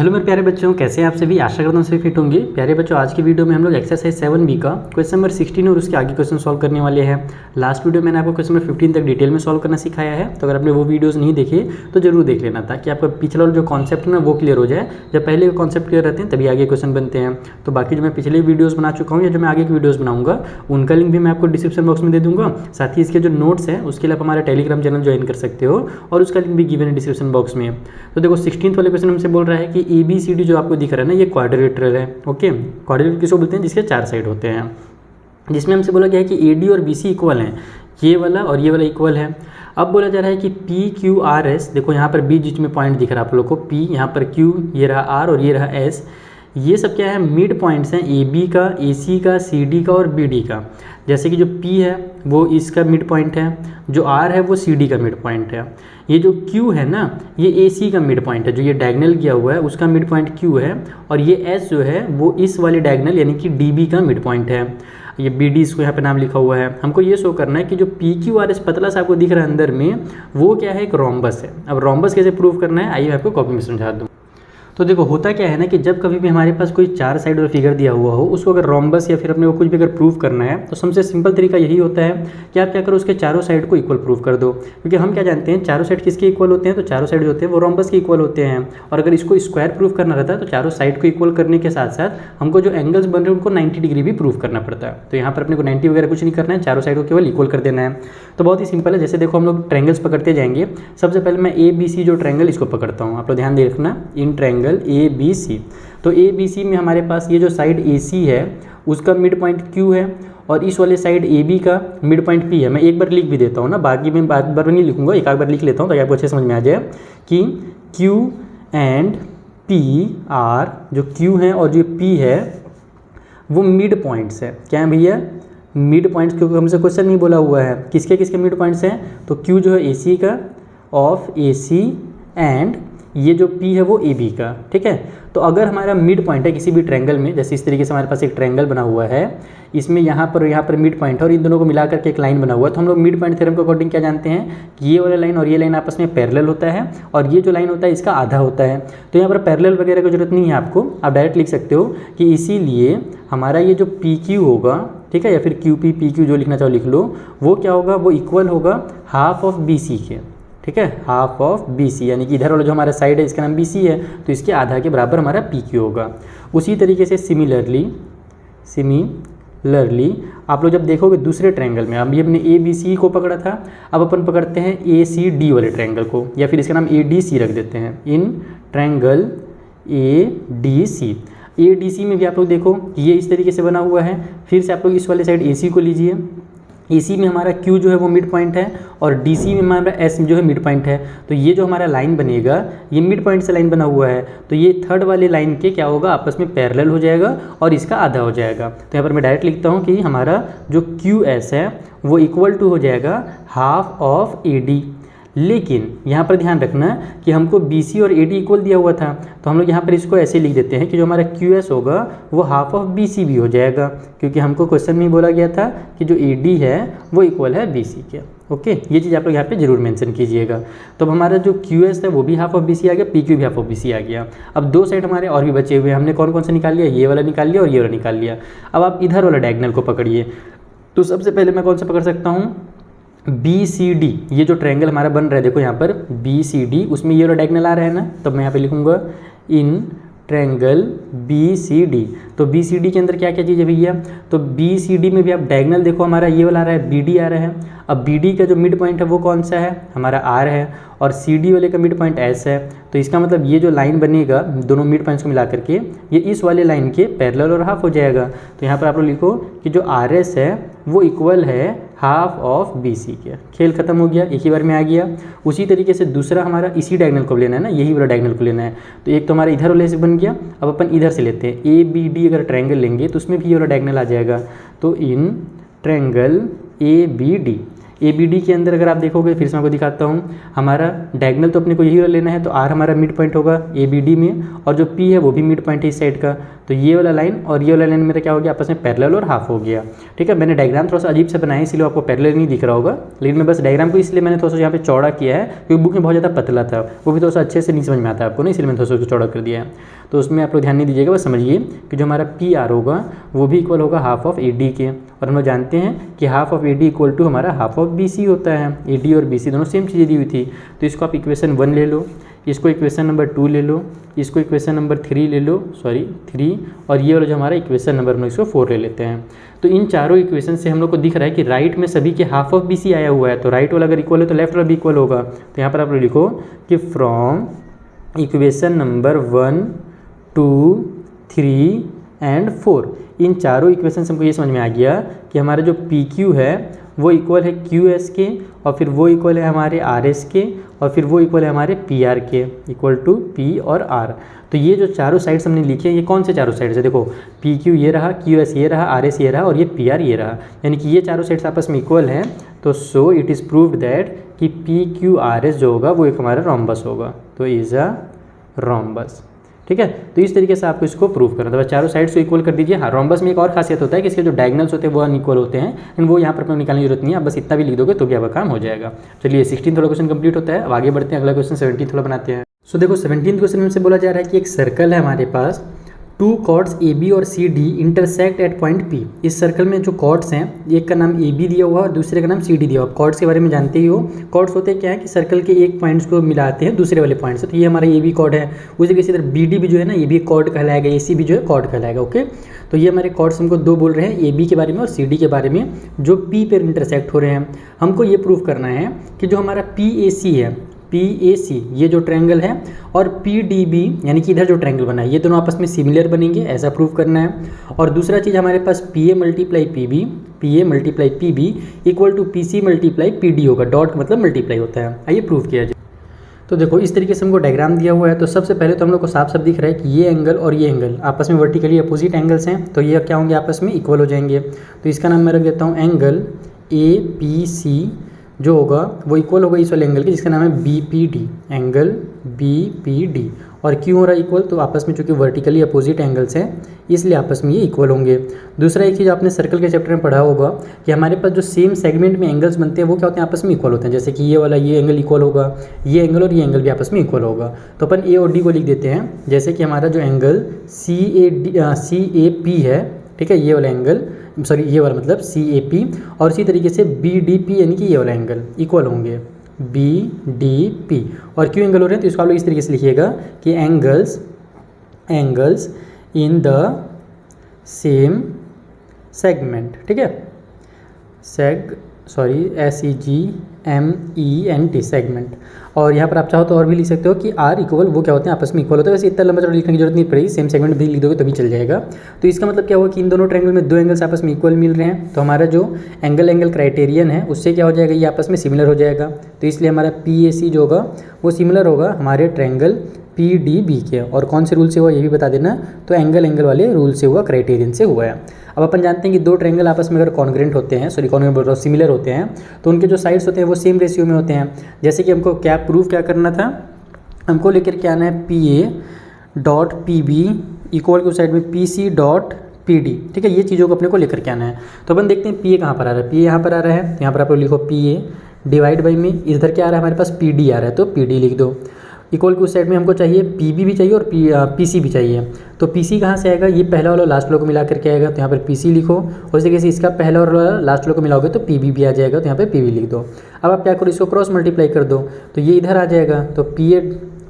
Hello मेरे प्यारे बच्चों, कैसे हैं आप सभी। आशा करता हूँ सभी फिट होंगे। प्यारे बच्चों, आज की वीडियो में हम लोग एक्सरसाइज 7B का क्वेश्चन नंबर 16 और उसके आगे क्वेश्चन सॉल्व करने वाले हैं। लास्ट वीडियो मैंने आपको क्वेश्चन नंबर 15 तक डिटेल में सॉल्व करना सिखाया है, तो अगर आपने वो वीडियोस नहीं देखे तो जरूर देख लेना, ताकि आपका पिछला जो कॉन्सेप्ट है ना वो क्लियर हो जाए। जब पहले कॉन्सेप्ट क्लियर रहते हैं तभी आगे क्वेश्चन बनते हैं। तो बाकी जो मैं पिछले वीडियोज़ बना चुका हूँ या जो मैं आगे की वीडियोज़ बनाऊंगा उनका लिंक भी मैं आपको डिस्क्रिप्शन बॉक्स में दे दूँगा। साथ ही इसके जो नोट्स हैं उसके लिए आप हमारा टेलीग्राम चैनल ज्वाइन कर सकते हो और उसका लिंक भी गिवन है डिस्क्रिप्शन बॉक्स में। तो देखो 16 वाले क्वेश्चन हमसे बोल रहा है कि ABCD जो आपको दिख रहा है ना, ये क्वाड्रिलेटरल है। ओके, क्वाड्रिलेटरल किसको बोलते हैं? जिसके 4 साइड होते हैं। जिसमें हमसे बोला गया है कि AD और BC इक्वल हैं, ये वाला और ये वाला इक्वल है। अब बोला जा रहा है कि PQRS, देखो यहाँ पर बीच में पॉइंट दिख रहा है आप लोग को, P यहाँ पर Q, ये रहा R और ये रहा S। ये सब क्या है? मिड पॉइंट्स हैं, AB का, AC का, CD का और BD का। जैसे कि जो P है वो इसका मिड पॉइंट है, जो R है वो CD का मिड पॉइंट है, ये जो Q है ना ये AC का मिड पॉइंट है, जो ये डायगोनल किया हुआ है उसका मिड पॉइंट Q है, और ये S जो है वो इस वाले डायगोनल यानी कि DB का मिड पॉइंट है। ये BD इसको यहाँ पे नाम लिखा हुआ है। हमको ये शो करना है कि जो PQRS पतला सा आपको दिख रहा है अंदर में, वो क्या है? एक रोम्बस है। अब रोम्बस कैसे प्रूव करना है आइए मैं आपको कॉपी में समझा दूँ। तो देखो होता क्या है ना कि जब कभी भी हमारे पास कोई 4 साइड और फिगर दिया हुआ हो, उसको अगर रोम्बस या फिर अपने को कुछ भी अगर प्रूव करना है तो सबसे सिंपल तरीका यही होता है कि आप क्या करो, उसके चारों साइड को इक्वल प्रूव कर दो। क्योंकि हम क्या जानते हैं, चारों साइड किसके इक्वल होते हैं? तो चारों साइड जो होते हैं वो रोम्बस के इक्वल होते हैं। और अगर इसको स्क्वायर प्रूव करना रहता है तो चारों साइड को इक्वल करने के साथ साथ हमको जो एंगल्स बन रहे हैं उनको 90 डिग्री भी प्रूव करना पड़ता है। तो यहाँ पर अपने को 90 वगैरह कुछ नहीं करना है, चारों साइड को केवल इक्वल कर देना है। तो बहुत ही सिंपल है। जैसे देखो हम लोग ट्रायंगल्स पकड़ते जाएंगे। सबसे पहले मैं ABC जो ट्रायंगल इसको पकड़ता हूँ, आप लोग ध्यान दे रखना, इन ट्रायंगल ABC। तो ABC में हमारे पास ये जो साइड AC है उसका मिड पॉइंट Q है, और इस वाले साइड AB का मिड पॉइंट P है। मैं एक बार लिख भी देता हूँ ना, बाकी मैं बार बार नहीं लिखूंगा, एक आध बार लिख लेता हूँ ताकि आपको अच्छे समझ में आ जाए कि Q एंड P R, जो Q है और जो P है वो मिड पॉइंट्स है। क्या है भैया? Mid points. क्योंकि हमसे क्वेश्चन नहीं बोला हुआ है किसके किसके मिड पॉइंट्स हैं, तो Q जो है AC का, ऑफ AC, एंड ये जो P है वो AB का। ठीक है, तो अगर हमारा मिड पॉइंट है किसी भी ट्रायंगल में, जैसे इस तरीके से हमारे पास एक ट्रायंगल बना हुआ है, इसमें यहाँ पर मिड पॉइंट है और इन दोनों को मिलाकर के एक लाइन बना हुआ है, तो हम लोग मिड पॉइंट थ्योरम के अकॉर्डिंग क्या जानते हैं कि ये वाला लाइन और ये लाइन आपस में पैरेलल होता है, और ये जो लाइन होता है इसका आधा होता है। तो यहाँ पर पैरेलल वगैरह की जरूरत नहीं है आपको, आप डायरेक्ट लिख सकते हो कि इसीलिए हमारा ये जो PQ होगा, ठीक है, या फिर QP PQ जो लिखना चाहो लिख लो, वो क्या होगा? वो इक्वल होगा हाफ ऑफ BC के। ठीक है, हाफ ऑफ BC, यानी कि इधर वाला जो हमारा साइड है इसका नाम BC है, तो इसके आधा के बराबर हमारा PQ होगा। उसी तरीके से सिमिलरली आप लोग जब देखोगे दूसरे ट्रायंगल में, अभी हमने ABC को पकड़ा था, अब अपन पकड़ते हैं ACD वाले ट्रायंगल को, या फिर इसका नाम ADC रख देते हैं, इन ट्रायंगल ADC। ADC में भी आप लोग देखो ये इस तरीके से बना हुआ है। फिर से आप लोग इस वाले साइड AC को लीजिए, AC में हमारा Q जो है वो मिड पॉइंट है, और DC में हमारा S जो है मिड पॉइंट है। तो ये जो हमारा लाइन बनेगा ये मिड पॉइंट से लाइन बना हुआ है, तो ये थर्ड वाले लाइन के क्या होगा? आपस में पैरेलल हो जाएगा और इसका आधा हो जाएगा। तो यहाँ पर मैं डायरेक्ट लिखता हूँ कि हमारा जो QS है वो इक्वल टू हो जाएगा हाफ ऑफ AD। लेकिन यहाँ पर ध्यान रखना कि हमको BC और AD इक्वल दिया हुआ था, तो हम लोग यहाँ पर इसको ऐसे लिख देते हैं कि जो हमारा QS होगा वो हाफ ऑफ BC भी हो जाएगा, क्योंकि हमको क्वेश्चन में बोला गया था कि जो AD है वो इक्वल है BC के। ओके, ये चीज़ आप लोग यहाँ पे जरूर मेंशन कीजिएगा। तो अब हमारा जो QS है वो भी हाफ ऑफ BC आ गया, PQ भी हाफ ऑफ BC आ गया। अब दो साइड हमारे और भी बचे हुए हैं, हमने कौन कौन से निकाल लिया? ये वाला निकाल लिया और ये वाला निकाल लिया। अब आप इधर वाला डायगोनल को पकड़िए। तो सबसे पहले मैं कौन सा पकड़ सकता हूँ? BCD, ये जो ट्रायंगल हमारा बन रहा है देखो यहाँ पर BCD, उसमें ये वाला डायगोनल आ रहा है ना, तब मैं यहाँ पे लिखूँगा इन ट्रायंगल BCD। तो BCD के अंदर क्या क्या चीज़ है भैया? तो BCD में भी आप डायगोनल देखो, हमारा ये वाला आ रहा है, BD आ रहा है। अब BD का जो मिड पॉइंट है वो कौन सा है? हमारा R है, और CD वाले का मिड पॉइंट S है। तो इसका मतलब ये जो लाइन बनेगा दोनों मिड पॉइंट्स को मिला करके ये इस वाले लाइन के पैरेलल और हाफ हो जाएगा। तो यहाँ पर आप लोग लिखो कि जो RS है वो इक्वल है हाफ ऑफ BC के। खेल खत्म हो गया, एक ही बार में आ गया। उसी तरीके से दूसरा हमारा इसी डायगोनल को लेना है ना, यही वाला डायगोनल को लेना है। तो एक तो हमारा इधर वाले से बन गया, अब अपन इधर से लेते हैं ABD अगर ट्रायंगल लेंगे तो उसमें भी ये वाला डायगोनल आ जाएगा। तो इन ट्रायंगल ABD ABD के अंदर अगर आप देखोगे, फिर से मैं आपको दिखाता हूँ, हमारा डायगोनल तो अपने को यही वाला लेना है, तो R हमारा मिड पॉइंट होगा ABD में, और जो P है वो भी मिड पॉइंट है इस साइड का। तो ये वाला लाइन और ये वाला लाइन मेरा क्या हो गया, आपस में पैरेलल और हाफ हो गया। ठीक है, मैंने डायग्राम थोड़ा सा अजीब से बनाया इसलिए आपको पैरेलल नहीं दिख रहा होगा, लेकिन मैं बस डायग्राम को इसलिए मैंने थोड़ा सा यहाँ पे चौड़ा किया है क्योंकि बुक में बहुत ज़्यादा पतला था, वो भी थोड़ा सा अच्छे से नहीं समझ में आता आपको ना, इसलिए मैंने थोड़ा सा उसको चौड़ा कर दिया है। तो उसमें आप लोग ध्यान नहीं दीजिएगा, बस समझिए कि जो हमारा PR होगा वो भी इक्वल होगा हाफ ऑफ AD के, और हम लोग जानते हैं कि half of AD equal to हमारा हाफ ऑफ BC होता है। AD और BC दोनों सेम चीज़ें दी हुई थी, तो इसको आप इक्वेशन 1 ले लो, इसको इक्वेशन नंबर 2 ले लो, इसको इक्वेशन नंबर 3 ले लो, 3, और ये वाला जो हमारा इक्वेशन नंबर हम इसको 4 ले लेते हैं। तो इन चारों इक्वेशन से हम लोग को दिख रहा है कि राइट में सभी के हाफ ऑफ BC आया हुआ है, तो राइट वाला अगर इक्वल है तो लेफ्ट वाला भी इक्वल होगा। तो यहाँ पर आप लोग लिखो कि फ्रॉम इक्वेशन नंबर 1, 2, 3 एंड 4, इन चारों इक्वेशन से हमको ये समझ में आ गया कि हमारा जो PQ है वो इक्वल है QS के, और फिर वो इक्वल है हमारे RS के, और फिर वो इक्वल है हमारे PR के, इक्वल टू P और R। तो ये जो चारों साइड्स हमने लिखे हैं, ये कौन से चारों साइड्स है, देखो PQ ये रहा, QS ये रहा, RS ये रहा, और ये PR ये रहा, यानी कि ये चारों साइड्स आपस में इक्वल हैं। तो so it is proved that कि PQRS जो होगा वो एक हमारा रोम्बस होगा, तो इज़ अ रोम्बस। ठीक है, तो इस तरीके से आपको इसको प्रूव करना था, चारों साइड्स को इक्वल कर दीजिए। हाँ, रोम्बस में एक और खासियत होता है कि इसके जो डायगोनल्स होते हैं वो अनइक्वल होते हैं, लेकिन वो यहाँ पर अपने निकालने की जरूरत नहीं है, आप बस इतना भी लिख दोगे तो भी आपका काम हो जाएगा। चलिए 16 थोड़ा क्वेश्चन कंप्लीट होता है, अब आगे बढ़ते हैं, अगला क्वेश्चन 17 थोड़ा बनाते हैं। सो देखो 17 क्वेश्चन में से बोला जा रहा है कि एक सर्कल है हमारे पास, 2 कॉर्ड्स AB और CD intersect at point P। इस सर्कल में जो कॉर्ड्स हैं, एक का नाम AB दिया हुआ और दूसरे का नाम CD दिया हुआ। कॉर्ड्स के बारे में जानते ही हो, कॉर्ड्स होते क्या है कि सर्कल के एक पॉइंट्स को मिलाते हैं दूसरे वाले पॉइंट से, तो ये हमारा AB कॉर्ड है। उसी के इधर BD भी जो है ना, ये भी कॉर्ड कहलाएगा, AC भी जो है कॉर्ड कहलाएगा। ओके, तो ये हमारे कॉर्ड्स हमको दो बोल रहे हैं, AB के बारे में और CD के बारे में, जो P पर इंटरसेक्ट हो रहे हैं। हमको ये प्रूव करना है कि जो हमारा PAC है, PAC ये जो ट्रायंगल है, और PDB यानी कि इधर जो ट्रायंगल बना है, ये दोनों आपस में सिमिलर बनेंगे, ऐसा प्रूव करना है। और दूसरा चीज़ हमारे पास PA multiply PB equal to PC multiply PD होगा, डॉट मतलब मल्टीप्लाई होता है। आइए प्रूव किया जाए। तो देखो इस तरीके से हमको डायग्राम दिया हुआ है, तो सबसे पहले तो हम लोग को साफ साफ दिख रहा है कि ये एंगल और ये एंगल आपस में वर्टिकली अपोजिट एंगल्स हैं, तो ये क्या होंगे, आपस में इक्वल हो जाएंगे। तो इसका नाम मैं रख देता हूँ एंगल APC जो होगा वो इक्वल होगा इस वाले एंगल के, जिसका नाम है BPD, एंगल BPD। और क्यों हो रहा है इक्वल, तो आपस में चूंकि वर्टिकली अपोजिट एंगल्स हैं इसलिए आपस में ये इक्वल होंगे। दूसरा एक चीज़ आपने सर्कल के चैप्टर में पढ़ा होगा कि हमारे पास जो सेम सेगमेंट में एंगल्स बनते हैं वो क्या होते हैं, आपस में इक्वल होते हैं। जैसे कि ये वाला ये एंगल इक्वल होगा, ये एंगल और ये एंगल भी आपस में इक्वल होगा। तो अपन A और D को लिख देते हैं, जैसे कि हमारा जो एंगल CAP है, ठीक है, ये वाला एंगल ये वाला मतलब CAP, और इसी तरीके से BDP यानी कि ये वाला एंगल इक्वल होंगे BDP। और क्यों एंगल हो रहे हैं, तो इसको आप लोग इस तरीके से लिखिएगा कि angles in the same segment. ठीक है, SEGMENT सेगमेंट। और यहाँ पर आप चाहो तो और भी लिख सकते हो कि R इक्वल वो क्या होते हैं, आपस में इक्वल होता है। वैसे इतना लंबा चौड़ा लिखने की जरूरत नहीं पड़ेगी, सेम सेगमेंट भी लिख दोगे तभी चल जाएगा। तो इसका मतलब क्या हुआ कि इन दोनों ट्रायंगल में दो एंगल्स आपस में इक्वल मिल रहे हैं, तो हमारा जो एंगल क्राइटेरियन है उससे क्या हो जाएगा, ये आपस में सिमिलर हो जाएगा। तो इसलिए हमारा PAC जो होगा वो सिमिलर होगा हमारे ट्रायंगल PDB के। और कौन से रूल से हुआ ये भी बता देना, तो एंगल वाले रूल से हुआ, क्राइटेरियन से हुआ है। अब अपन जानते हैं कि दो ट्रायंगल आपस में अगर कॉन्ग्रेंट होते हैं, सिमिलर होते हैं, तो उनके जो साइड्स होते हैं वो सेम रेशियो में होते हैं। जैसे कि हमको क्या करना था, हमको लेकर के आना है PA डॉट PB इक्वल के उस साइड में PC डॉट PD। ठीक है, ये चीज़ों को अपने को लेकर के आना है। तो अपन देखते हैं PA कहाँ पर आ रहा है, PA यहाँ पर आ रहा है, यहाँ पर आप लोग लिखो PA डिवाइड बाई में इधर क्या आ रहा है हमारे पास PD आ रहा है, तो PD लिख दो। इक्वल के उस साइड में हमको चाहिए PB भी चाहिए और PC भी चाहिए। तो PC कहाँ से आएगा, ये पहला वाला लास्ट वाला को मिला करके आएगा, तो यहाँ पर PC लिखो। उसी तरीके से इसका पहला वाला लास्ट वाला को मिलाओगे तो PB भी आ जाएगा, तो यहाँ पे PB लिख दो। अब आप क्या करो, इसको क्रॉस मल्टीप्लाई कर दो, तो ये इधर आ जाएगा, तो PA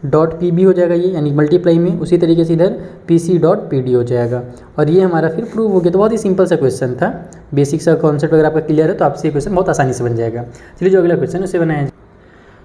डॉट PB हो जाएगा ये, यानी मल्टीप्लाई में। उसी तरीके से इधर PC डॉट PD हो जाएगा, और ये हमारा फिर प्रूव हो गया। तो बहुत ही सिंपल सा क्वेश्चन था, बेसिक सा कॉन्सेप्ट अगर आपका क्लियर है तो आपसे ये क्वेश्चन बहुत आसानी से बन जाएगा। चलिए जो अगला क्वेश्चन उसे बनाया।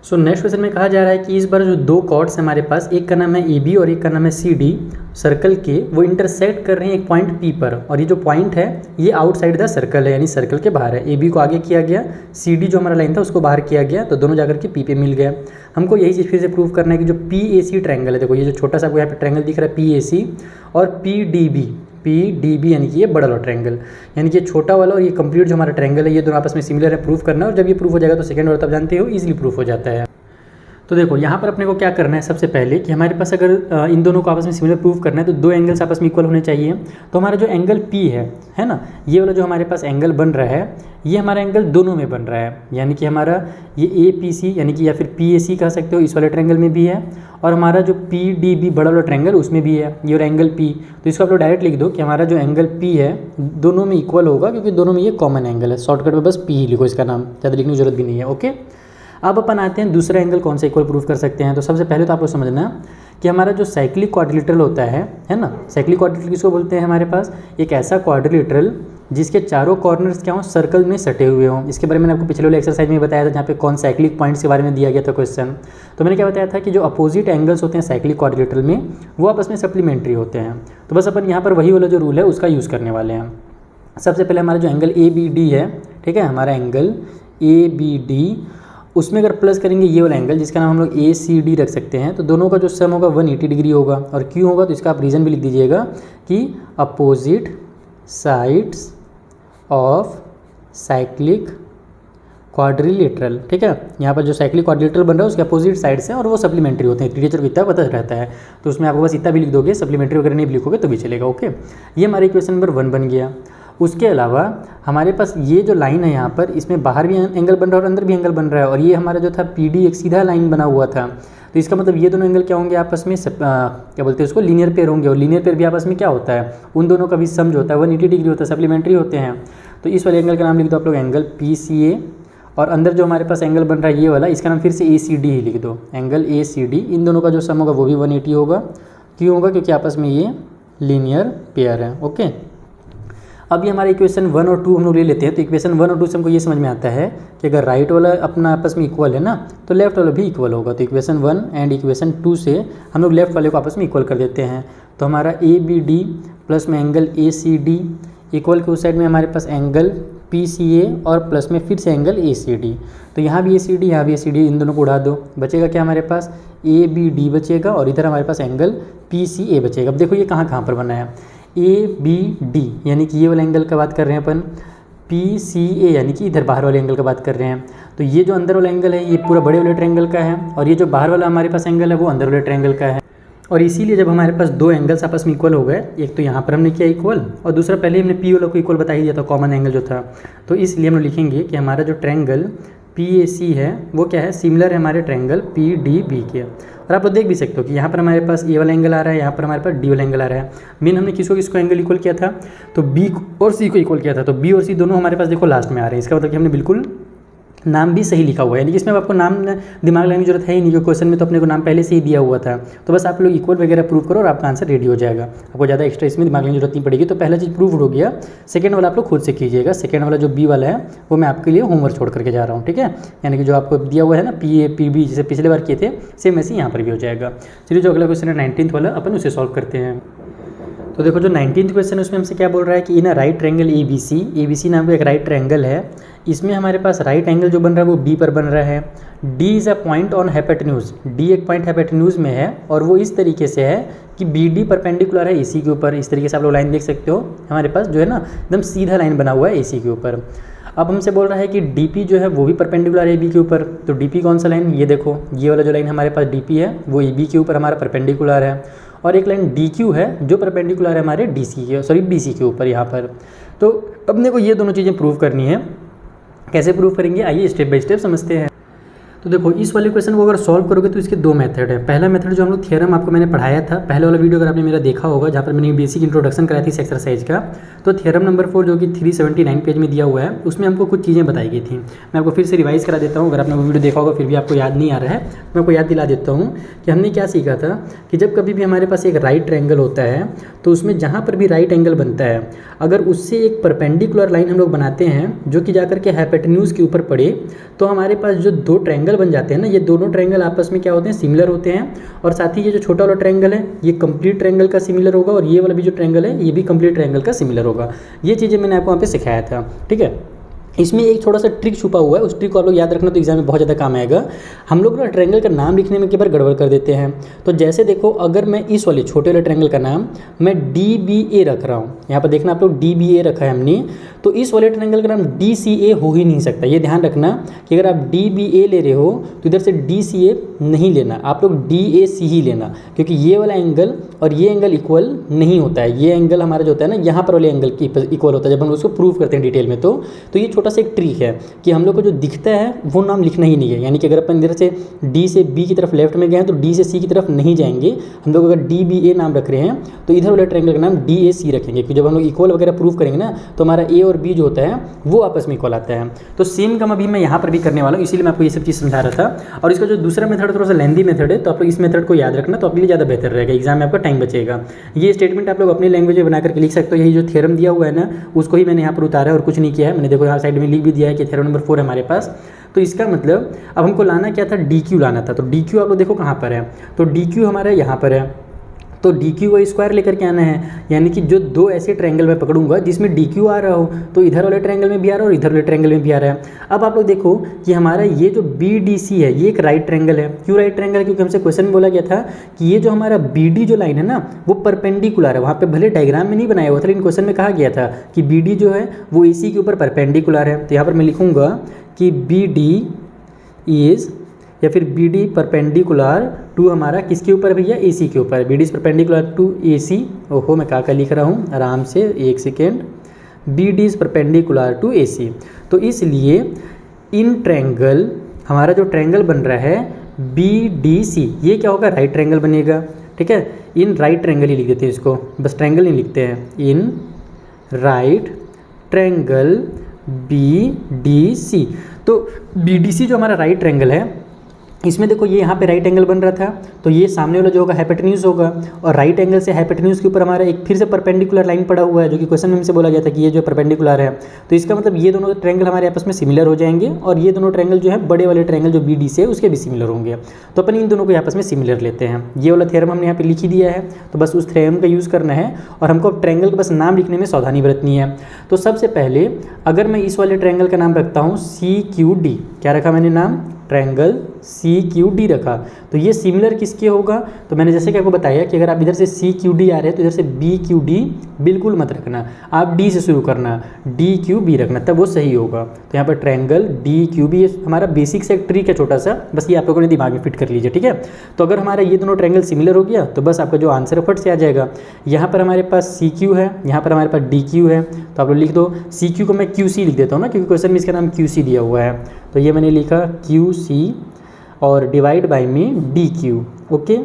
सो नेक्स्ट क्वेश्चन में कहा जा रहा है कि इस बार जो दो कॉर्ड्स हमारे पास, एक का नाम है AB और एक का नाम है CD सर्कल के, वो इंटरसेक्ट कर रहे हैं एक पॉइंट P पर। और ये जो पॉइंट है ये आउटसाइड द सर्कल है, यानी सर्कल के बाहर है। AB को आगे किया गया, CD जो हमारा लाइन था उसको बाहर किया गया, तो दोनों जाकर के P पे मिल गया। हमको यही चीज़ फिर से प्रूव करना है कि जो PAC ट्रायंगल है, देखो ये जो छोटा सा आपको यहाँ पे ट्रायंगल दिख रहा है PAC और PDB यानी कि ये बड़ा वाला ट्रायंगल, यानी कि छोटा वाला और ये कंप्लीट जो हमारा ट्रायंगल है ये दोनों आपस में सिमिलर है, प्रूफ करना है। और जब ये प्रूफ हो जाएगा तो सेकंड वाला तब जानते हो ईजिली प्रूफ हो जाता है। तो देखो यहाँ पर अपने को क्या करना है, सबसे पहले कि हमारे पास अगर इन दोनों को आपस में सिमिलर प्रूफ करना है तो दो एंगल्स आपस में इक्वल होने चाहिए। तो हमारा जो एंगल P है ना, ये वाला जो हमारे पास एंगल बन रहा है ये हमारा एंगल दोनों में बन रहा है, यानी कि हमारा ये APC यानी कि या फिर PAC कह सकते हो, इस वाले ट्रायंगल में भी है, और हमारा जो PDB बड़ा वाला ट्रायंगल उसमें भी है, ये और एंगल P। तो इसको आप लोग डायरेक्ट लिख दो कि हमारा जो एंगल P है दोनों में इक्वल होगा, क्योंकि दोनों में ये कॉमन एंगल है। शॉर्टकट में बस P ही लिखो, इसका नाम ज़्यादा लिखने की जरूरत भी नहीं है। ओके, अब अपन आते हैं दूसरा एंगल कौन सा इक्वल प्रूफ कर सकते हैं। तो सबसे पहले तो आपको समझना कि हमारा जो साइक्लिक क्वाड्रिलेटरल होता है ना, साइक्लिक क्वाड्रिलेटरल किसको बोलते हैं, हमारे पास एक ऐसा क्वाड्रिलेटरल जिसके चारों कॉर्नर्स क्या हों, सर्कल में सटे हुए हों। इसके बारे में मैंने आपको पिछले वाले एक्सरसाइज में बताया था, जहाँ पे कौन साइक्लिक पॉइंट्स के बारे में दिया गया था क्वेश्चन। तो मैंने क्या बताया था कि जो अपोजिट एंगल्स होते हैं साइक्लिक क्वाड्रिलेटरल में वो आपस में सप्लीमेंट्री होते हैं। तो बस अपन यहाँ पर वही वाला जो रूल है उसका यूज़ करने वाले हैं। सबसे पहले हमारा जो एंगल ABD है, ठीक है, हमारा एंगल ABD, उसमें अगर प्लस करेंगे ये वाला एंगल जिसका नाम हम लोग ACD रख सकते हैं, तो दोनों का जो सम होगा 180 डिग्री होगा। और क्यों होगा तो इसका आप रीज़न भी लिख दीजिएगा कि opposite sides of cyclic quadrilateral, ठीक है। यहाँ पर जो साइक्लिक क्वाड्रिलेटरल बन रहा है उसके अपोजिट साइड्स हैं और वो सप्लीमेंट्री होते हैं। टीचर को इतना पता रहता है, तो उसमें आपको बस इतना भी लिख दोगे, सप्लीमेंट्री वगैरह नहीं भी लिखोगे तो भी चलेगा। ओके, ये हमारी इक्वेशन नंबर 1 बन गया। उसके अलावा हमारे पास ये जो लाइन है यहाँ पर, इसमें बाहर भी एंगल बन रहा है और अंदर भी एंगल बन रहा है, और ये हमारा जो था PD एक सीधा लाइन बना हुआ था। तो इसका मतलब ये दोनों एंगल क्या होंगे आपस में, क्या बोलते हैं उसको, लीनियर पेयर होंगे। और लीनियर पेयर भी आपस में क्या होता है, उन दोनों का भी सम जो होता है 180 डिग्री होता है, सप्लीमेंट्री होते हैं। तो इस वाले एंगल का नाम लिख दो आप लोग एंगल PCA, और अंदर जो हमारे पास एंगल बन रहा है ये वाला, इसका नाम फिर से ACD ही लिख दो, एंगल ACD। इन दोनों का जो सम होगा वो भी 180 होगा। क्यों होगा, क्योंकि आपस में ये लीनियर पेयर है। ओके, अब ये हमारे इक्वेशन 1 और 2 हम लोग ले लेते हैं। तो इक्वेशन 1 और 2 से हमको ये समझ में आता है कि अगर राइट वाला अपना आपस में इक्वल है ना, तो लेफ्ट वाला भी इक्वल होगा। तो इक्वेशन 1 एंड इक्वेशन 2 से हम लोग लेफ्ट वाले को आपस में इक्वल कर देते हैं। तो हमारा ABD प्लस में एंगल ACD इक्वल के उस साइड में हमारे पास एंगल PCA और प्लस में फिर से एंगल ACD। तो यहाँ भी ACD यहाँ भी ACD, इन दोनों को उड़ा दो, बचेगा क्या हमारे पास ABD बचेगा, और इधर हमारे पास एंगल PCA बचेगा। अब देखो ये कहाँ कहाँ पर बना है, ABD यानी कि ये वाला एंगल का बात कर रहे हैं अपन, PCA यानी कि इधर बाहर वाले एंगल का बात कर रहे हैं। तो ये जो अंदर वाला एंगल है ये पूरा बड़े वाले ट्रायंगल का है, और ये जो बाहर वाला हमारे पास एंगल है वो अंदर वाले ट्रायंगल का है। और इसीलिए जब हमारे पास दो एंगल्स आपस में इक्वल हो गए, एक तो यहाँ पर हमने किया इक्वल, और दूसरा पहले हमने P वाला को इक्वल बता ही दिया था, कॉमन एंगल जो था। तो इसलिए हम लिखेंगे कि हमारा जो ट्रायंगल PAC है वो क्या है, सिमिलर है हमारे ट्रायंगल PDB के। और आप लोग देख भी सकते हो कि यहाँ पर हमारे पास A वाला एंगल आ रहा है, यहाँ पर हमारे पास D वाला एंगल आ रहा है। मेन हमने किसको किसको एंगल इक्वल किया था, तो B और C को इक्वल किया था। तो B और C दोनों हमारे पास देखो लास्ट में आ रहे हैं। इसका मतलब कि हमने बिल्कुल नाम भी सही लिखा हुआ है, यानी कि इसमें आपको नाम दिमाग लगाने की जरूरत है ही नहीं, क्योंकि क्वेश्चन में तो अपने को नाम पहले से ही दिया हुआ था। तो बस आप लोग इक्वल वगैरह प्रूव करो और आपका आंसर रेडी हो जाएगा, आपको ज़्यादा एक्स्ट्रा इसमें दिमाग लगाने की जरूरत नहीं पड़ेगी। तो पहला चीज़ प्रूव हो गया। सेकंड वाला आप लोग खुद से कीजिएगा। सेकंड वाला जो B वाला है वो मैं आपके लिए होमवर्क छोड़ करके जा रहा हूँ, ठीक है। यानी कि जो आपको दिया हुआ है ना PA PB, जैसे पिछले बार किए थे सेम ऐसे यहाँ पर भी हो जाएगा। चलिए जो अगला क्वेश्चन है 19th वाला, अपन उसे सॉल्व करते हैं। तो देखो जो 19th क्वेश्चन है उसमें हमसे क्या बोल रहा है कि इन अ राइट ट्रायंगल ABC नाम का एक राइट ट्रायंगल है। इसमें हमारे पास राइट एंगल जो बन रहा है वो B पर बन रहा है। D is a point on hypotenuse, D एक पॉइंट हाइपोटेन्यूज में है, और वो इस तरीके से है कि BD परपेंडिकुलर है AC के ऊपर। इस तरीके से आप लोग लाइन देख सकते हो, हमारे पास जो है ना एकदम सीधा लाइन बना हुआ है AC के ऊपर। अब हमसे बोल रहा है कि DP जो है वो भी परपेंडिकुलर है AB के ऊपर। तो DP कौन सा लाइन, ये देखो ये वाला जो लाइन हमारे पास DP है वो AB के ऊपर हमारा परपेंडिकुलर है, और एक लाइन DQ है जो परपेंडिकुलर है हमारे BC के ऊपर यहाँ पर। तो अब देखो ये दोनों चीज़ें प्रूव करनी है। कैसे प्रूव करेंगे, आइए स्टेप बाय स्टेप समझते हैं। तो देखो इस वाले क्वेश्चन को अगर सॉल्व करोगे तो इसके दो मेथड है। पहला मेथड जो हम लोग थ्योरम आपको मैंने पढ़ाया था, पहले वाला वीडियो अगर आपने मेरा देखा होगा जहाँ पर मैंने बेसिक इंट्रोडक्शन कराई थी इस एक्सरसाइज का, तो थ्योरम नंबर 4 जो कि 379 पेज में दिया हुआ है उसमें हमको कुछ चीज़ें बताई गई थी। मैं आपको फिर से रिवाइज करा देता हूँ, अगर आपने वो वीडियो देखा होगा फिर भी आपको याद नहीं आ रहा है, मैं आपको याद दिला देता हूँ कि हमने क्या सीखा था कि जब कभी भी हमारे पास एक राइट ट्रायंगल होता है तो उसमें जहाँ पर भी राइट एंगल बनता है, अगर उससे एक परपेंडिकुलर लाइन हम लोग बनाते हैं जो कि जाकर के हाइपोटेन्यूज के ऊपर पड़े, तो हमारे पास जो दो ट्रायंगल बन जाते हैं ना, ये दोनों ट्रायंगल आपस में क्या होते हैं, सिमिलर होते हैं। और साथ ही ये जो छोटा वाला ट्रायंगल है ये कंप्लीट ट्रायंगल का सिमिलर होगा, और ये वाला भी जो ट्रायंगल है ये भी कंप्लीट ट्रायंगल का सिमिलर होगा। ये चीज़ें मैंने आपको वहाँ पे सिखाया था, ठीक है। इसमें एक छोटा सा ट्रिक छुपा हुआ है, उस ट्रिक को आप लोग याद रखना तो एग्जाम में बहुत ज़्यादा काम आएगा। हम लोग ना ट्रायंगल का नाम लिखने में कई बार गड़बड़ कर देते हैं। तो जैसे देखो, अगर मैं इस वाले छोटे वाले ट्रायंगल का नाम मैं DBA रख रहा हूँ, यहाँ पर देखना आप लोग DBA रखा है हमने, तो इस वाले ट्रायंगल का नाम DCA हो ही नहीं सकता। ये ध्यान रखना कि अगर आप DBA ले रहे हो तो इधर से DCA नहीं लेना, आप लोग DAC ही लेना, क्योंकि ये वाला एंगल और ये एंगल इक्वल नहीं होता है। ये एंगल हमारा जो होता है ना, यहाँ पर वाले एंगल की इक्वल होता है जब हम उसको प्रूव करते हैं डिटेल में। तो ये छोटा सा एक ट्रिक है कि हम लोग को जो दिखता है वो नाम लिखना ही नहीं है। यानी कि अगर अपन इधर से D से B की तरफ लेफ्ट में गए हैं तो D से C की तरफ नहीं जाएंगे। हम लोग अगर DBA नाम रख रहे हैं तो इधर वाले ट्रायंगल का नाम DAC रखेंगे, क्योंकि जब हम लोग इक्वल वगैरह प्रूव करेंगे ना तो हमारा A और B जो होता है वो आपस में इक्वल आता है। तो सेम काम अभी मैं यहाँ पर भी करने वाला हूँ, इसीलिए मैं आपको ये सब चीज़ समझा रहा था। और इसका जो दूसरा मेथड थोड़ा सा लेंदी मेथड है, तो आप लोग इस मेथड को याद रखना तो आपके लिए ज़्यादा बेहतर रहेगा, एग्जाम में आपका टाइम बचेगा। ये स्टेटमेंट आप लोग अपनी लैंग्वेज में बना करके लिख सकते हो। यही जो थ्योरम दिया हुआ है ना, उसको ही मैंने यहाँ पर उतारा है और कुछ नहीं किया है। मैंने देखो यहाँ साइड में लिख भी दिया है कि थ्योरम नंबर 4 है हमारे पास। तो इसका मतलब अब हमको लाना क्या था, DQ लाना था। तो DQ आप लोग देखो कहाँ पर है, तो DQ हमारा यहाँ पर है। तो DQ का स्क्वायर लेकर के आना है, यानी कि जो दो ऐसे ट्रायंगल मैं पकड़ूंगा जिसमें DQ आ रहा हो, तो इधर वाले ट्रायंगल में भी आ रहा है और इधर वाले ट्रायंगल में भी आ रहा है। अब आप लोग देखो कि हमारा ये जो BDC है ये एक राइट ट्रायंगल है। क्यों राइट ट्रायंगल है? क्योंकि हमसे क्वेश्चन में बोला गया था कि ये जो हमारा BD जो लाइन है ना वो परपेंडिकुलर है। वहाँ पे भले डायग्राम में नहीं बनाया हुआ था लेकिन क्वेश्चन में कहा गया था कि BD जो है वो AC के ऊपर परपेंडिकुलर है। तो यहाँ पर मैं लिखूँगा कि BD इज़ या फिर BD परपेंडिकुलर टू हमारा किसके ऊपर भैया, AC के ऊपर। BD is perpendicular to AC। ओहो, मैं क्या लिख रहा हूँ, आराम से एक second. BD is perpendicular to AC। तो इसलिए इन ट्रायंगल, हमारा जो ट्रायंगल बन रहा है BDC, ये क्या होगा, राइट ट्रायंगल बनेगा। ठीक है, इन राइट ट्रायंगल ही लिख देते हैं इसको, बस ट्रायंगल नहीं लिखते हैं। इन राइट ट्रायंगल BDC। तो BDC जो हमारा राइट ट्रायंगल है, इसमें देखो ये यहाँ पे राइट एंगल बन रहा था, तो ये सामने वाला जो होगा हाइपोटेन्यूज होगा, और राइट एंगल से हाइपोटेन्यूज के ऊपर हमारा एक फिर से परपेंडिकुलर लाइन पड़ा हुआ है, जो कि क्वेश्चन में हमसे बोला गया था कि ये जो परपेंडिकुलर है। तो इसका मतलब ये दोनों ट्रायंगल हमारे आपस में सिमिलर हो जाएंगे, और ये दोनों ट्रायंगल जो है बड़े वाले ट्रायंगल जो BDC है उसके भी सिमिलर होंगे। तो अपन इन दोनों को आपस में सिमिलर लेते हैं। ये वाला थ्योरम हमने यहाँ पे लिख ही दिया है, तो बस उस थ्योरम का यूज़ करना है, और हमको ट्रायंगल का बस नाम लिखने में सावधानी बरतनी है। तो सबसे पहले अगर मैं इस वाले ट्रायंगल का नाम रखता हूँ CQD, क्या रखा मैंने नाम, ट्रायंगल CQD रखा, तो ये सिमिलर किसके होगा, तो मैंने जैसे कि आपको बताया कि अगर आप इधर से CQD आ रहे हैं तो इधर से BQD बिल्कुल मत रखना, आप D से शुरू करना, DQB रखना, तब वो सही होगा। तो यहाँ पर ट्रायंगल DQB हमारा बेसिक से एक ट्रिक है छोटा सा, बस ये आप लोगों ने दिमाग में फिट कर लीजिए। ठीक है, तो अगर हमारा ये दोनों ट्रायंगल सिमिलर हो गया तो बस आपका जो आंसर फट से आ जाएगा। यहाँ पर हमारे पास CQ है, यहाँ पर हमारे पास DQ है, तो आप लोग लिख दो। CQ को मैं QC लिख देता हूँ ना, क्योंकि क्वेश्चन में इसका नाम QC दिया हुआ है, तो ये मैंने लिखा QC और डिवाइड बाई में DQ। ओके,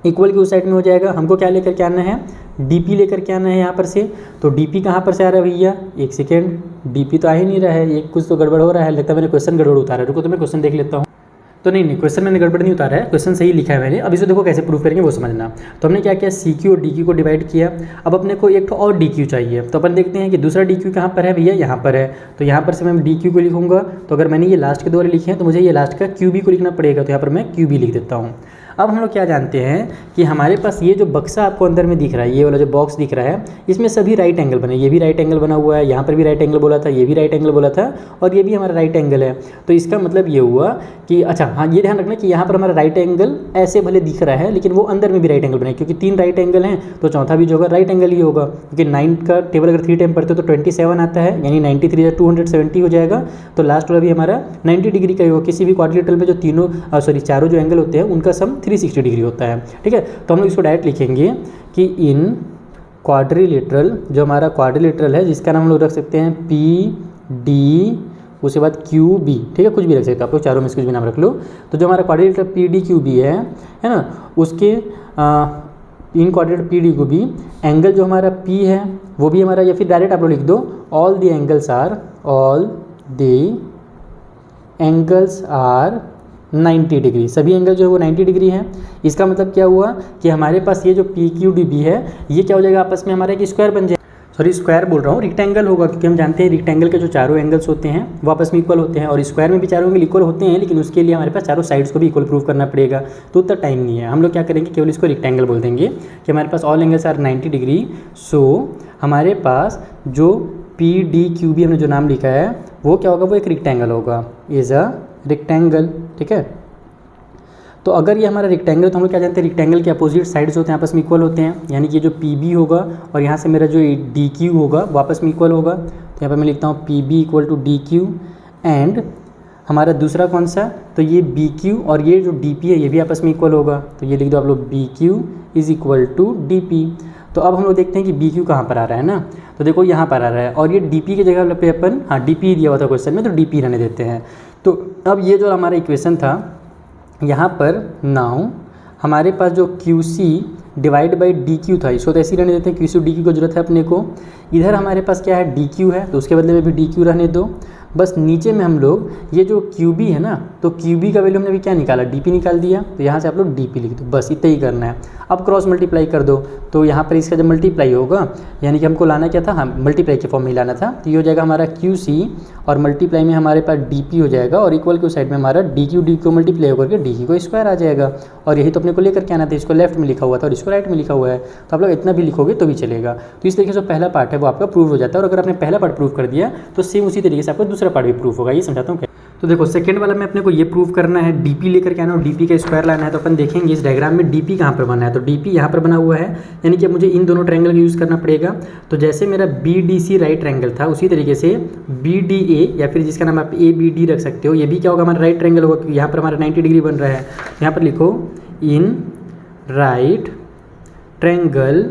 इक्वल की उस साइड में हो जाएगा। हमको क्या लेकर के आना है, DP लेकर के आना है यहाँ पर से। तो DP कहाँ पर से आ रहा है भैया, एक सेकेंड, DP तो आ ही नहीं रहा है, ये कुछ तो गड़बड़ हो रहा है, लगता है मैंने क्वेश्चन गड़बड़ उतारा है। रुको तो मैं क्वेश्चन देख लेता हूँ। तो नहीं, क्वेश्चन मैंने गड़बड़ नहीं उतारा है, क्वेश्चन सही लिखा है मैंने। अब इसे देखो कैसे प्रूफ करेंगे वो समझना। तो हमने क्या किया, CQ और DQ को डिवाइड किया। अब अपने को एक और DQ चाहिए, तो अपन देखते हैं कि दूसरा DQ कहाँ पर है भैया, यहाँ पर है। तो यहाँ पर से मैं DQ को लिखूँगा, तो अगर मैंने ये लास्ट के दो वाले लिखे हैं तो मुझे ये लास्ट का QB को लिखना पड़ेगा, तो यहाँ पर मैं QB लिख देता हूँ। अब हम लोग क्या जानते हैं कि हमारे पास ये जो बक्सा आपको अंदर में दिख रहा है, ये वाला जो बॉक्स दिख रहा है, इसमें सभी राइट एंगल बने। ये भी राइट एंगल बना हुआ है, यहाँ पर भी राइट एंगल बोला था, ये भी राइट एंगल बोला था, और ये भी हमारा राइट एंगल है। तो इसका मतलब ये हुआ कि अच्छा हाँ, ये ध्यान रखना कि यहाँ पर हमारा राइट एंगल ऐसे भले दिख रहा है लेकिन वो अंदर में भी राइट एंगल बने, क्योंकि 3 राइट एंगल हैं तो चौथा भी जो होगा राइट एंगल ही होगा। क्योंकि 9 का टेबल अगर 3 टाइम पढ़ते हो तो 27 आता है, यानी 93 या 270 हो जाएगा। तो लास्ट वाला भी हमारा 90 डिग्री का ही होगा। किसी भी क्वाड्रिलेटरल में जो चारों जो एंगल होते हैं उनका सम 360 डिग्री होता है। ठीक है, तो हम लोग इसको डायरेक्ट लिखेंगे कि इन क्वाड्रिलेटरल, जो हमारा क्वाड्रिलेटरल है जिसका नाम हम लोग रख सकते हैं PD, उसके बाद QB। ठीक है, कुछ भी रख सकते हो आप लोग, चारों में से कुछ भी नाम रख लो। तो जो हमारा क्वाड्रिलेटरल PDQB है ना, उसके इन क्वाड्रिलेटरल PDQB एंगल जो हमारा P है वो भी हमारा, या फिर डायरेक्ट आप लोग लिख दो all the angles are 90 degree. सभी एंगल जो है वो 90 डिग्री है। इसका मतलब क्या हुआ कि हमारे पास ये जो PQDB है ये क्या हो जाएगा, आपस में हमारा एक स्क्वायर बन जाएगा। सॉरी, स्क्वायर बोल रहा हूँ, रेक्टेंगल होगा, क्योंकि हम जानते हैं रेक्टेंगल के जो चारों एंगल्स होते हैं वो आपस में इक्वल होते हैं, और स्क्वायर में भी चारों एंगल इक्वल होते हैं, लेकिन उसके लिए हमारे पास चारों साइड्स को भी इक्वल प्रूव करना पड़ेगा, तो उतना टाइम नहीं है। हम लोग क्या करेंगे, केवल इसको रेक्टेंगल बोल देंगे कि हमारे पास ऑल एंगल्स आर 90 डिग्री। सो हमारे पास जो PDQB हमने जो नाम लिखा है वो क्या होगा, वो एक रेक्टेंगल होगा, इज़ अ रेक्टेंगल। ठीक है, तो अगर ये हमारा रेक्टेंगल, तो हम लोग क्या जानते हैं, रेक्टेंगल के अपोजिट साइड्स होते हैं आपस में इक्वल होते हैं, यानी कि जो पी बी होगा और यहाँ से मेरा जो डी क्यू होगा वो आपस में इक्वल होगा। तो यहाँ पर मैं लिखता हूँ P B equal to D Q, and हमारा दूसरा कौन सा, तो ये बी क्यू और ये जो डी पी है ये भी आपस में इक्वल होगा। तो ये लिख दो आप लोग, B Q is equal to D P. तो अब हम लोग देखते हैं कि बी क्यू कहाँ पर आ रहा है ना, तो देखो यहाँ पर आ रहा है, और ये डी पी की जगह पे अपन, हाँ डी पी दिया हुआ था क्वेश्चन में, तो डी पी रहने देते हैं। तो अब ये जो हमारा इक्वेशन था यहाँ पर, नाउ हमारे पास जो Q C divide by D Q था, इसको तो ऐसे ही रहने देते हैं, क्यू सी डी क्यू को जरूरत है अपने को। इधर हमारे पास क्या है, डी क्यू है, तो उसके बदले में भी डी क्यू रहने दो। बस नीचे में हम लोग ये जो क्यू बी है ना, तो क्यू बी का वैल्यू हमने भी क्या निकाला, डी पी निकाल दिया, तो यहाँ से आप लोग डी पी लिख दो, बस इतना ही करना है। अब क्रॉस मल्टीप्लाई कर दो, तो यहाँ पर इसका जब मल्टीप्लाई होगा, यानी कि हमको लाना क्या था, हाँ मल्टीप्लाई के फॉर्म में लाना था, तो ये हो जाएगा हमारा क्यू सी और मल्टीप्लाई में हमारे पास डी पी हो जाएगा, और इक्वल के साइड में हमारा डी क्यू मल्टीप्लाई होकर के डी क्यू को स्क्वायर आ जाएगा। और यही तो अपने को लेकर के आना था, इसको लेफ्ट में लिखा हुआ था और इसको राइट में लिखा हुआ है, तो आप लोग इतना भी लिखोगे तो भी चलेगा। तो इस तरीके से पहला पार्ट है वो आपका प्रूव हो जाता है, और अगर आपने पहला पार्ट प्रूव कर दिया तो सेम उसी तरीके से आपका दूसरा पार्ट भी प्रूव होगा। ये समझाता हूँ। तो देखो सेकंड वाला में अपने को ये प्रूव करना है, डीपी लेकर के आना और डीपी का स्क्वायर लाना है। तो अपन देखेंगे इस डायग्राम में डीपी कहाँ पर बना है, तो डीपी यहाँ पर बना हुआ है, यानी कि मुझे इन दोनों ट्रायंगल का यूज़ करना पड़ेगा। तो जैसे मेरा B D C right triangle था, उसी तरीके से बी डी ए, या फिर जिसका नाम आप ए बी डी रख सकते हो, ये भी क्या होगा, हमारा राइट ट्रायंगल होगा, क्योंकि यहाँ पर हमारा 90 डिग्री बन रहा है। यहाँ पर लिखो in right triangle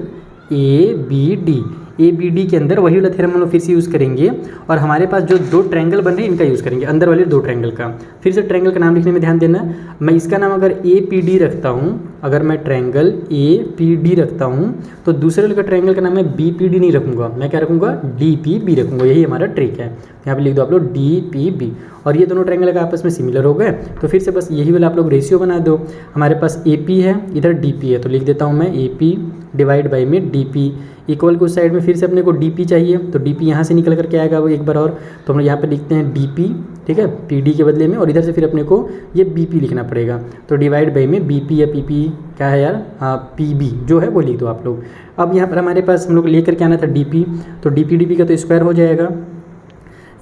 A B D, A B D के अंदर वही वाला थ्योरम हम लोग फिर से यूज़ करेंगे, और हमारे पास जो दो ट्रायंगल बन रहे हैं इनका यूज़ करेंगे, अंदर वाले दो ट्रायंगल का। फिर से ट्रायंगल का नाम लिखने में ध्यान देना, मैं इसका नाम अगर ए पी डी रखता हूँ, अगर मैं ट्रायंगल ए पी डी रखता हूँ, तो दूसरे का ट्रायंगल का नाम मैं बी पी डी नहीं रखूँगा, मैं क्या रखूँगा, डी पी बी रखूँगा। यही हमारा ट्रिक है। यहाँ पे लिख दो आप लोग डी पी बी, और ये दोनों ट्रायंगल का आपस में सिमिलर हो गए। तो फिर से बस यही वाला आप लोग रेशियो बना दो। हमारे पास ए पी है, इधर डी पी है, तो लिख देता हूँ मैं ए पी डिवाइड बाई में डी पी, इक्वल को उस साइड में फिर से अपने को डी पी चाहिए, तो डी पी यहाँ से निकल करके आएगा वो एक बार और, तो हम लोग यहाँ पर लिखते हैं डी पी, ठीक है, पी डी के बदले में, और इधर से फिर अपने को ये बी पी लिखना पड़ेगा। तो डिवाइड बाई में बी पी या पी पी क्या है यार, हाँ पी बी जो है वो लिख दो आप लोग। अब यहाँ पर हमारे पास हम लोग लेकर के आना था डी पी, तो डी पी का तो स्क्वायर हो जाएगा।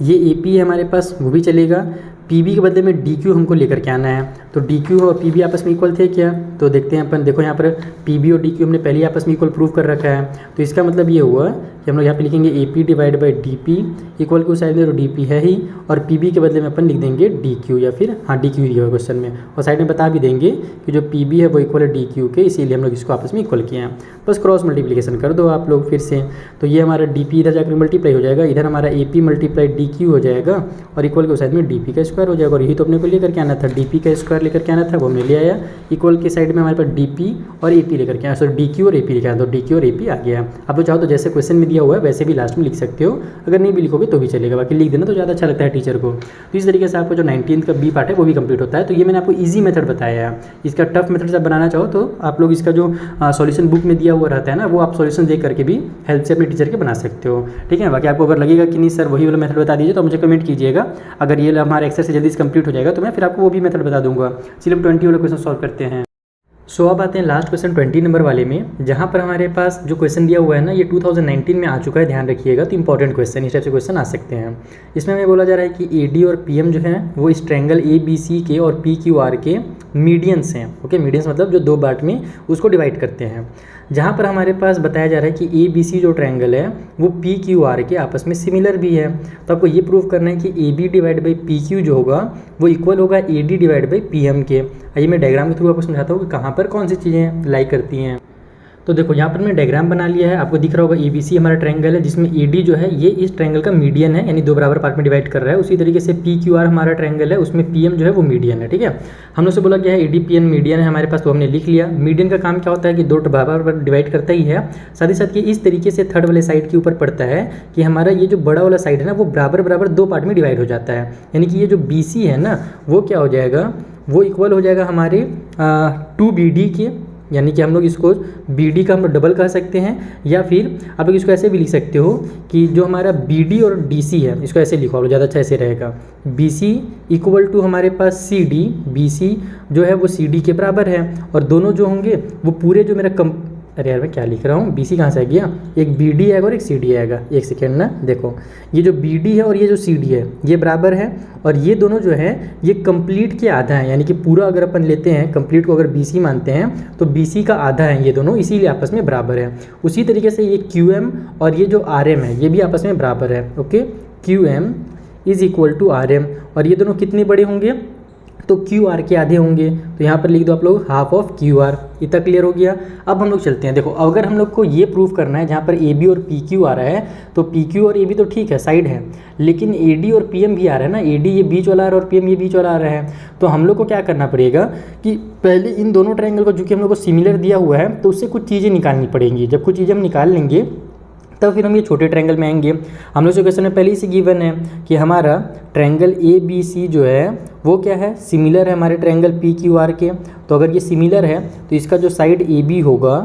ये ए पी है हमारे पास, वो भी चलेगा। पी बी के बदले में डी क्यू हमको लेकर के आना है, तो डी क्यू और पी बी आपस में इक्वल थे क्या, तो देखते हैं अपन। देखो यहाँ पर पी बी और डी क्यू हमने पहले ही आपस में इक्वल प्रूव कर रखा है, तो इसका मतलब ये हुआ कि हम लोग यहाँ पे लिखेंगे A P divide by D P, equal को साइड में तो डी पी है ही, और पी बी के बदले में अपन लिख देंगे डी क्यू, या फिर हाँ डी क्यू दिया हुआ क्वेश्चन में, और साइड में बता भी देंगे कि जो पी बी है वो इक्वल है डी क्यू के, इसीलिए हम लोग इसको आपस में इक्वल किए हैं। बस क्रॉस मल्टीप्लिकेशन कर दो आप लोग फिर से, तो ये हमारा डी पी इधर जाकर मल्टीप्लाई हो जाएगा, इधर हमारा A P multiply D Q हो जाएगा, और इक्वल के साइड में डी पी का स्क्वायर हो जाएगा। और यही तो अपने को लेकर के आना था, डी पी का स्क्वायर लेकर के आना था, वो हमने ले आया। इक्वल के साइड में हमारे पास डी पी और ए पी लेकर के आया, सो डी क्यू और ए पी लेकर आया, तो डी क्यू और ए पी आ गया। आप लोग चाहो तो जैसे क्वेश्चन में दिया हुआ है वैसे भी लास्ट में लिख सकते हो, अगर नहीं भी लिखोगे तो भी चलेगा, बाकी लिख देना तो ज़्यादा अच्छा लगता है टीचर को। तो इस तरीके से आपको जो 19th का बी पार्ट है वो भी कंप्लीट होता है। तो ये मैंने आपको ईजी मेथड बताया है। इसका टफ मेथड जब बनाना चाहो तो आप लोग इसका जो सॉल्यूशन बुक में दिया हुआ रहता है ना, वो आप सॉल्यूशन देख करके भी हेल्प से अपने टीचर के बना सकते हो, ठीक है। बाकी आपको अगर लगेगा कि नहीं सर वही वाला मेथड बता दीजिए, तो मुझे कमेंट कीजिएगा। अगर ये हमारा एक्सरसाइज जल्दी से कंप्लीट हो जाएगा तो मैं फिर आपको वो भी मेथड बता दूंगा। चलिए 20 वाला क्वेश्चन सॉल्व करते हैं। सो अब आते हैं लास्ट क्वेश्चन 20 नंबर वाले में, जहाँ पर हमारे पास जो क्वेश्चन दिया हुआ है ना, ये 2019 में आ चुका है, ध्यान रखिएगा। तो इंपॉर्टेंट क्वेश्चन, इस टाइप से क्वेश्चन आ सकते हैं। इसमें हमें बोला जा रहा है कि ए डी और पी एम जो है वो इस ट्रायंगल ए बी सी के और पी क्यू आर के मीडियंस हैं। ओके, मीडियंस मतलब जो दो पार्ट में उसको डिवाइड करते हैं। जहाँ पर हमारे पास बताया जा रहा है कि ए बी सी जो ट्रायंगल है वो पी क्यू आर के आपस में सिमिलर भी है। तो आपको ये प्रूव करना है कि A B divide by P Q जो होगा वो इक्वल होगा A D divide by P M के। आइए मैं डायग्राम के थ्रू आपको समझाता हूँ कि कहाँ पर कौन सी चीज़ें लाइक करती हैं। तो देखो यहाँ पर मैंने डायग्राम बना लिया है, आपको दिख रहा होगा ए बी सी हमारा ट्रायंगल है, जिसमें ए डी जो है ये इस ट्रायंगल का मीडियन है, यानी दो बराबर पार्ट में डिवाइड कर रहा है। उसी तरीके से पी क्यू आर हमारा ट्रायंगल है, उसमें पी एम जो है वो मीडियन है, ठीक है। हम लोग से बोला गया है A D P N median है हमारे पास, तो हमने लिख लिया। मीडियन का काम क्या होता है कि दो बराबर डिवाइड करता ही है, साथ ही साथ ये इस तरीके से थर्ड वाले साइड के ऊपर पड़ता है कि हमारा ये जो बड़ा वाला साइड है ना वो बराबर बराबर दो पार्ट में डिवाइड हो जाता है। यानी कि ये जो बी सी है ना वो क्या हो जाएगा, वो इक्वल हो जाएगा हमारे 2BD के, यानी कि हम लोग इसको BD का हम लोग डबल कह सकते हैं, या फिर आप लोग इसको ऐसे भी लिख सकते हो कि जो हमारा BD और DC है इसको ऐसे लिखो, आप लोग ज़्यादा अच्छा ऐसे रहेगा। BC इक्वल टू हमारे पास CD, BC जो है वो CD के बराबर है, और दोनों जो होंगे वो पूरे जो मेरा अरे यार मैं क्या लिख रहा हूँ, बी सी कहाँ से आ गया, एक बी डी आएगा और एक सी डी आएगा। एक सेकेंड ना, देखो ये जो बी डी है और ये जो सी डी है ये बराबर है, और ये दोनों जो है ये कंप्लीट के आधा है, यानी कि पूरा अगर अपन लेते हैं कंप्लीट को अगर बी सी मानते हैं तो बी सी का आधा है ये दोनों, इसीलिए आपस में बराबर है। उसी तरीके से ये क्यू एम और ये जो आर एम है ये भी आपस में बराबर है। Okay, Q M is equal to R M, और ये दोनों कितने बड़े होंगे, तो क्यू आर के आधे होंगे, तो यहाँ पर लिख दो आप लोग हाफ ऑफ क्यू आर। इतना क्लियर हो गया। अब हम लोग चलते हैं, देखो अगर हम लोग को ये प्रूव करना है जहाँ पर ए बी और पी क्यू आ रहा है, तो पी क्यू और ए बी तो ठीक है साइड है, लेकिन ए डी और पी एम भी आ रहा है ना, ए डी ये बीच वाला आ रहा है और पी एम ये बीच वाला आ रहा है। तो हम लोग को क्या करना पड़ेगा कि पहले इन दोनों ट्रायंगल को, जो कि हम लोग को सिमिलर दिया हुआ है, तो उससे कुछ चीज़ें निकालनी पड़ेंगी। जब कुछ चीज़ें हम निकाल लेंगे तब फिर हम ये छोटे ट्रायंगल में आएंगे। हम लोग से क्वेश्चन में पहले ही से गिवन है कि हमारा ट्रायंगल ए बी सी जो है वो क्या है, सिमिलर है हमारे ट्रायंगल पी क्यू आर के। तो अगर ये सिमिलर है तो इसका जो साइड ए बी होगा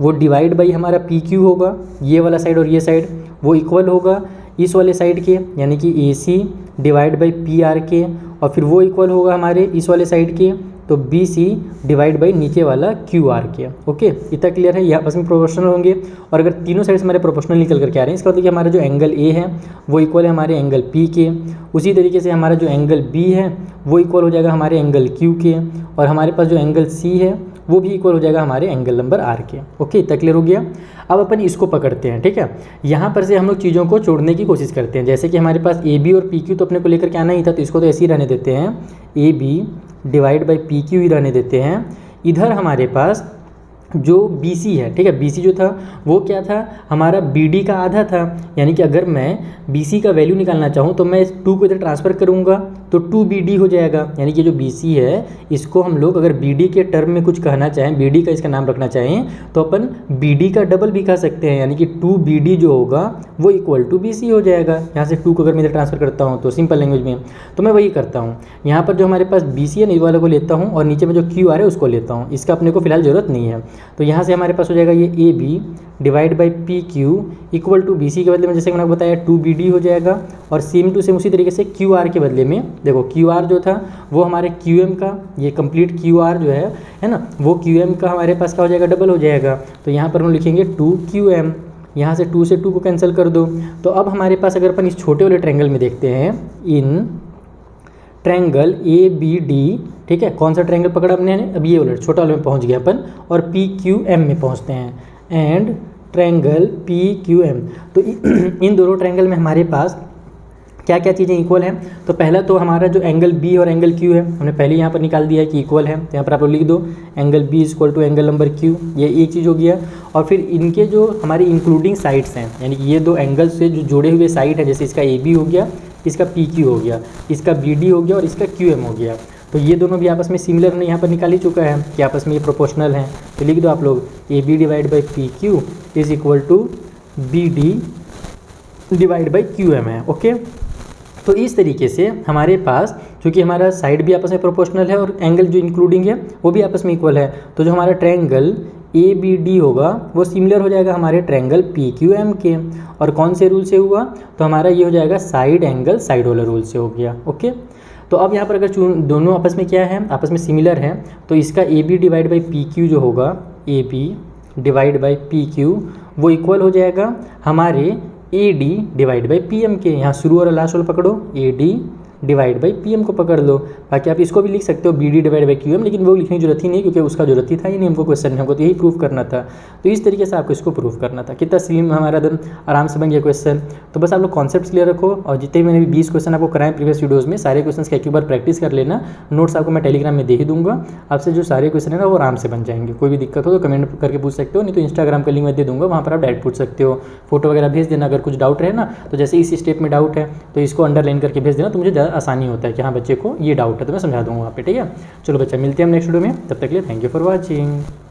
वो डिवाइड बाई हमारा पी क्यू होगा, ये वाला साइड और ये साइड वो इक्वल होगा इस वाले साइड के, यानी कि ए सी डिवाइड बाई पी आर के, और फिर वो इक्वल होगा हमारे इस वाले साइड के, तो बी सी डिवाइड बाई नीचे वाला क्यू आर के। ओके, इतना क्लियर है, ये आपस में प्रोपोर्शनल होंगे। और अगर तीनों साइड से हमारे प्रोपोर्शनल निकल करके आ रहे हैं, इसका मतलब कि हमारा जो एंगल ए है वो इक्वल है हमारे एंगल पी के, उसी तरीके से हमारा जो एंगल बी है वो इक्वल हो जाएगा हमारे एंगल क्यू के, और हमारे पास जो एंगल सी है वो भी इक्वल हो जाएगा हमारे एंगल नंबर आर के। ओके, इतना क्लियर हो गया। अब अपन इसको पकड़ते हैं, ठीक है। यहाँ पर से हम लोग चीज़ों को जोड़ने की कोशिश करते हैं। जैसे कि हमारे पास ए बी और पी क्यू तो अपने को लेकर के आना ही था, तो इसको तो ऐसे ही रहने देते हैं, A B divide by P Q ही रहने देते हैं। इधर हमारे पास जो बी सी है, ठीक है, बी सी जो था वो क्या था, हमारा बी डी का आधा था, यानी कि अगर मैं बी सी का वैल्यू निकालना चाहूँ तो मैं इस 2 को इधर ट्रांसफ़र करूँगा तो 2BD हो जाएगा। यानी कि जो BC है इसको हम लोग अगर BD के टर्म में कुछ कहना चाहें, BD का इसका नाम रखना चाहें, तो अपन BD का डबल भी कह सकते हैं, यानी कि 2BD जो होगा वो इक्वल टू BC हो जाएगा। यहाँ से 2 को अगर मैं इधर ट्रांसफ़र करता हूँ तो सिंपल लैंग्वेज में तो मैं वही करता हूँ। यहाँ पर जो हमारे पास BC है इस वाले को लेता हूँ और नीचे में जो QR है उसको लेता हूँ, इसका अपने को फिलहाल ज़रूरत नहीं है। तो यहाँ से हमारे पास हो जाएगा ये AB divide by PQ equal to BC के बदले में जैसे मैंने बताया 2BD हो जाएगा, और सेम टू सेम उसी तरीके से QR के बदले में देखो QR जो था वो हमारे QM का, ये कंप्लीट QR जो है ना, वो QM का हमारे पास क्या हो जाएगा, डबल हो जाएगा। तो यहाँ पर हम लिखेंगे 2QM, यहाँ से 2 से 2 को कैंसिल कर दो। तो अब हमारे पास अगर अपन इस छोटे वाले ट्रायंगल में देखते हैं, इन ट्रायंगल ABD, ठीक है, कौन सा ट्रायंगल पकड़ा अपने ने, अब ये वाला छोटा वाले में पहुँच गया अपन, और PQM में पहुँचते हैं, एंड ट्रायंगल PQM। तो इन दोनों ट्रायंगल में हमारे पास क्या क्या चीज़ें इक्वल हैं। तो पहला तो हमारा जो एंगल B और एंगल Q है हमने पहले यहाँ पर निकाल दिया है कि इक्वल है, तो यहाँ पर आप लोग लिख दो angle B equal to angle number Q, ये एक चीज़ हो गया। और फिर इनके जो हमारी इंक्लूडिंग साइड्स हैं, यानी कि ये दो एंगल से जो जुड़े हुए साइड हैं, जैसे इसका AB हो गया, इसका PQ हो गया, इसका BD हो गया और इसका QM हो गया, तो ये दोनों भी आपस में सिमिलर हमने यहाँ पर निकाल ही चुका है कि आपस में ये प्रोपोर्शनल हैं। तो लिख दो आप लोग AB divide by PQ is equal to BD divide by QM है। ओके, तो इस तरीके से हमारे पास क्योंकि हमारा साइड भी आपस में प्रोपोर्शनल है और एंगल जो इंक्लूडिंग है वो भी आपस में इक्वल है, तो जो हमारा ट्रायंगल ABD होगा वो सिमिलर हो जाएगा हमारे ट्रायंगल PQM के। और कौन से रूल से हुआ, तो हमारा ये हो जाएगा साइड एंगल साइड वाला रूल से हो गया। ओके, तो अब यहाँ पर अगर दोनों आपस में क्या है, आपस में सिमिलर है, तो इसका AB डिवाइड बाई PQ जो होगा, AB डिवाइड बाई PQ वो इक्वल हो जाएगा हमारे AD डिवाइड बाई PM के। यहाँ शुरू और लास्ट वाला पकड़ो, AD डिवाइड बाई PM को पकड़ लो। बाकी आप इसको भी लिख सकते हो BD डिवाइड बाई QM, लेकिन वो लिखने की जरूरत ही नहीं क्योंकि उसका जरूरत ही था ही नहीं हमको क्वेश्चन में, हमको तो यही प्रूफ करना था। तो इस तरीके से आपको इसको प्रूफ करना था। कितना स्लिम हमारा दिन आराम से बन गया क्वेश्चन। तो बस आप लोग कॉन्सेप्ट क्लियर रखो, और जितने भी मैंने 20 क्वेश्चन आपको कराएं प्रीवियस वीडियोज़ में, सारे क्वेश्चन का एक बार प्रैक्टिस कर लेना। नोट्स आपको मैं टेलीग्राम में दे ही दूंगा, आपसे जो सारे क्वेश्चन है ना वो आराम से बन जाएंगे। कोई भी दिक्कत हो तो कमेंट करके पूछ सकते हो, नहीं तो इंस्टाग्राम का लिंक मैं दे दूंगा, वहाँ पर आप डायरेक्ट पूछ सकते हो। फोटो वगैरह भेज देना अगर कुछ डाउट रहे ना, तो जैसे इस स्टेप में डाउट है तो इसको अंडरलाइन करके भेज देना, तो मुझे ज़्यादा आसानी होता है कि हाँ बच्चे को ये डाउट है तो मैं समझा दूंगा वहाँ पे। ठीक है, चलो बच्चा मिलते हैं हम नेक्स्ट वीडियो में, तब तक के लिए थैंक यू फॉर वॉचिंग।